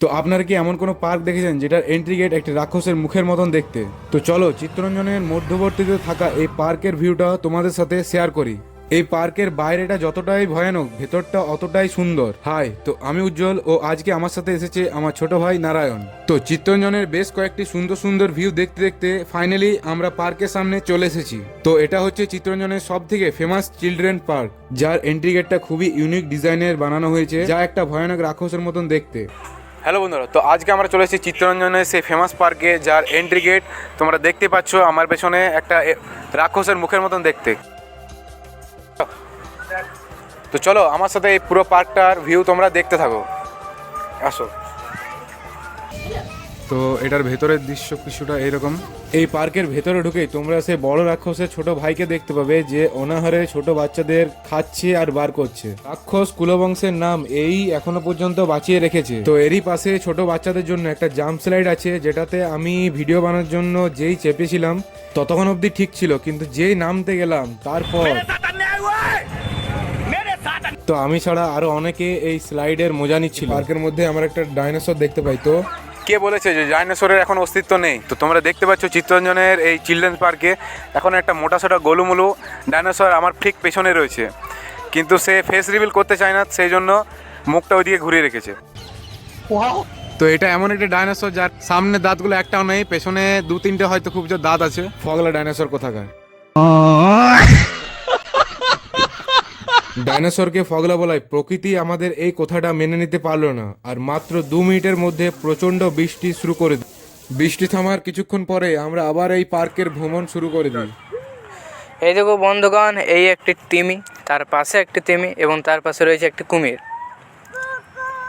তো আপনারা কি এমন কোনো পার্ক দেখেছেন যেটার এন্ট্রি গেট একটি রাক্ষসের মুখের মতন দেখতে? তো চলো চিত্তরঞ্জনের মধ্যবর্তীতে থাকা এই পার্কের ভিউটা তোমাদের সাথে শেয়ার করি। এই পার্কের বাইরেটা যতটাই ভয়ানক, ভেতরটা অতটাই সুন্দর। হাই, তো আমি উজ্জ্বল ও আজকে আমার সাথে এসেছে আমার ছোট ভাই নারায়ণ। তো চিত্তরঞ্জনের বেশ কয়েকটি সুন্দর সুন্দর ভিউ দেখতে দেখতে ফাইনালি আমরা পার্কের সামনে চলে এসেছি। তো এটা হচ্ছে চিত্তরঞ্জনের সব থেকে ফেমাস চিলড্রেন পার্ক, যার এন্ট্রি গেটটা খুবই ইউনিক ডিজাইনের বানানো হয়েছে, যা একটা ভয়ানক রাক্ষসের মতন দেখতে। হ্যালো বন্ধুরা, তো আজকে আমরা চলে এসেছি চিত্তরঞ্জনের সেই ফেমাস পার্কে, যার এন্ট্রি গেট তোমরা দেখতে পাচ্ছ আমার পেছনে একটা রাক্ষসের মুখের মতন দেখতে। তো চলো আমার সাথে এই পুরো পার্কটার ভিউ তোমরা দেখতে থাকো, আসো। তো এটার ভেতরের দৃশ্য কিছুটা এরকম। এই পার্কের ভেতরে ঢুকেই তোমরা সে বড় রাক্ষসের ছোট ভাইকে দেখতে পাবে, যে অনাহারে ছোট বাচ্চাদের খাচ্ছে আর বার করছে। রাক্ষস কুলবংশের নাম এই এখনো পর্যন্ত বাঁচিয়ে রেখেছে। তো এরই পাশে ছোট বাচ্চাদের জন্য একটা জাম্প স্লাইড আছে, যেটাতে আমি ভিডিও বানানোর জন্য যেই চেপেছিলাম ততক্ষণ অবধি ঠিক ছিল, কিন্তু যেই নামতে গেলাম তারপর তো আমি ছাড়া আরো অনেকে এই স্লাইডের মজা নিচ্ছিল। পার্কের মধ্যে আমরা একটা ডাইনোসর দেখতে পাই। তো কে বলেছে যে ডাইনোসরের এখন অস্তিত্ব নেই? তো তোমরা দেখতে পাচ্ছ চিত্তরঞ্জনের এই চিলড্রেন্স পার্কে এখন একটা মোটাসোটা গোলুমুলু ডাইনোসর আমার ঠিক পেছনে রয়েছে, কিন্তু সে ফেস রিভিল করতে চায় না, সেই জন্য মুখটা ওইদিকে ঘুরিয়ে রেখেছে। তো এটা এমন একটা ডাইনোসর যার সামনে দাঁতগুলো একটাও নেই, পেছনে দু তিনটে হয়তো খুব জোর দাঁত আছে। ফগলা ডাইনোসর কোথাকার। ডাইনোসরকে ফগলা বলায় প্রকৃতি আমাদের এই কথাটা মেনে নিতে পারলো না, আর মাত্র 2 মিনিটের মধ্যে প্রচন্ড বৃষ্টি শুরু করে দিই। বৃষ্টি থামার কিছুক্ষণ পরে আমরা আবার এই পার্কের ভ্রমণ শুরু করে দিই। এই দেখো বন্ধুগণ, এই একটি তিমি, তার পাশে একটি তিমি এবং তার পাশে রয়েছে একটি কুমির।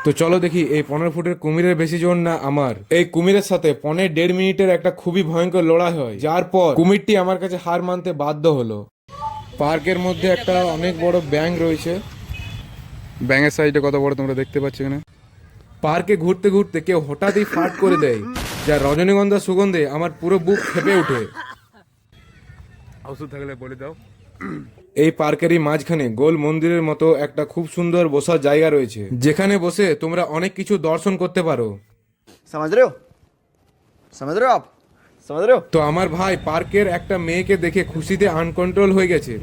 তো চলো দেখি এই 15 ফুটের কুমিরের বেশি জোর না আমার। এই কুমিরের সাথে 1.5 মিনিটের একটা খুবই ভয়ঙ্কর লড়াই হয়, যার পর কুমিরটি আমার কাছে হার মানতে বাধ্য হলো। পার্কের মধ্যে একটা অনেক বড় ব্যাঙ রয়েছে। ব্যাঙের সাইজটা কত বড় তোমরা দেখতে পাচ্ছ এখানে। পার্কে ঘুরতে ঘুরতে কেউ হঠাৎই ফাট করে দেয়, যা রজনীগন্ধা সুগন্ধে আমার পুরো বুক ফেপে ওঠে। ওষুধ থাকলে বলে দাও। এই পার্কেরই মাঝখানে গোল মন্দিরের মতো একটা খুব সুন্দর বসার জায়গা রয়েছে, যেখানে বসে তোমরা অনেক কিছু দর্শন করতে পারো। समझ रहे हो समझ रहे हो आप समझ रहे हो। তো আমার ভাই পার্কের একটা মেয়েকে দেখে খুশিতে আনকন্ট্রোল হয়ে গেছে।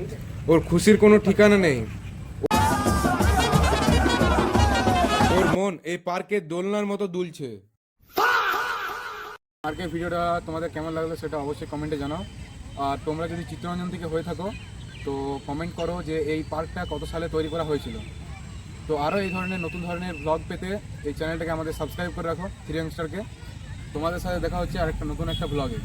ওর খুশির কোনো ঠিকানা নেই। ওর মন এই পার্কের দোলনার মতো দুলছে। পার্কের ভিডিওটা তোমাদের কেমন লাগলো সেটা অবশ্যই কমেন্টে জানাও। আর তোমরা যদি চিত্তরঞ্জন থেকে হয়ে থাকো তো কমেন্ট করো যে এই পার্কটা কত সালে তৈরি করা হয়েছিল। তো আরও এই ধরনের নতুন ধরনের ব্লগ পেতে এই চ্যানেলটাকে আমাদের সাবস্ক্রাইব করে রাখো, 3 ইয়াংস্টারকে। তোমাদের সাথে দেখা হচ্ছে আরেকটা নতুন একটা ব্লগে।